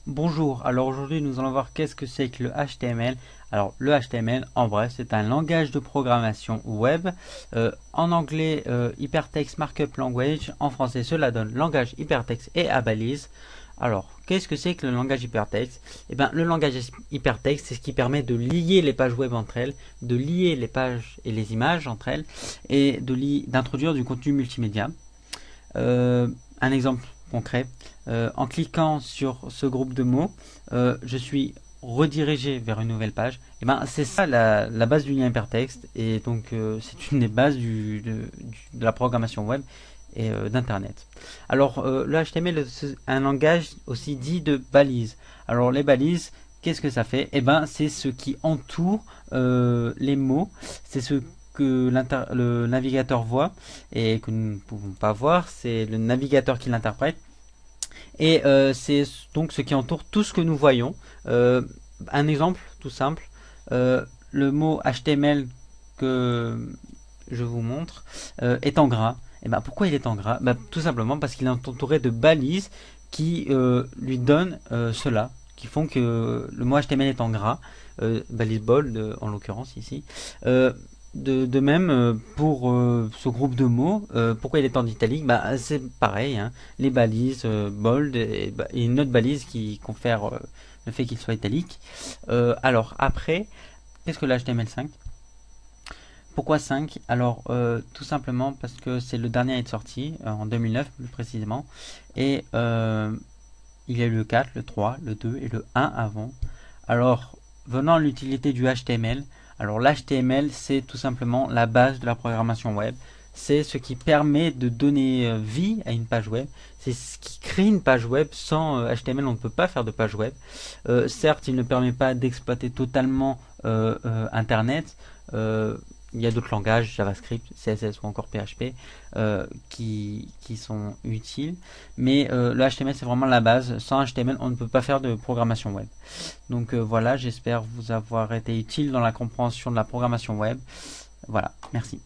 Bonjour, alors aujourd'hui nous allons voir qu'est-ce que c'est que le HTML. Alors le HTML en bref c'est un langage de programmation web, en anglais Hypertext Markup Language, en français cela donne langage hypertexte et à balise. Alors qu'est-ce que c'est que le langage hypertexte? Eh bien le langage hypertexte c'est ce qui permet de lier les pages web entre elles, de lier les pages et les images entre elles et d'introduire du contenu multimédia. Un exemple concret, en cliquant sur ce groupe de mots, je suis redirigé vers une nouvelle page. Et ben c'est ça la base du lien hypertexte, et donc c'est une des bases de la programmation web et d'internet. Alors le HTML c'est un langage aussi dit de balises. Alors les balises, qu'est-ce que ça fait? Et ben c'est ce qui entoure les mots, c'est ce que le navigateur voit et que nous ne pouvons pas voir, c'est le navigateur qui l'interprète. Et c'est donc ce qui entoure tout ce que nous voyons. Un exemple tout simple, le mot HTML que je vous montre est en gras. Et ben pourquoi il est en gras? Tout simplement parce qu'il est entouré de balises qui lui donnent cela, qui font que le mot HTML est en gras, balise bold en l'occurrence ici. De même, pour ce groupe de mots, pourquoi il est en italique? C'est pareil, hein, les balises bold et une autre balise qui confère le fait qu'il soit italique. Alors après, qu'est-ce que le HTML5? Pourquoi 5? Alors tout simplement parce que c'est le dernier à être sorti, en 2009 plus précisément, et il y a eu le 4, le 3, le 2 et le 1 avant. Alors venant à l'utilité du HTML, alors l'HTML c'est tout simplement la base de la programmation web. C'est ce qui permet de donner vie à une page web. C'est ce qui crée une page web. Sans HTML, on ne peut pas faire de page web. Certes, il ne permet pas d'exploiter totalement Internet. Il y a d'autres langages, JavaScript, CSS ou encore PHP, qui sont utiles. Mais le HTML, c'est vraiment la base. Sans HTML, on ne peut pas faire de programmation web. Donc voilà, j'espère vous avoir été utile dans la compréhension de la programmation web. Voilà, merci.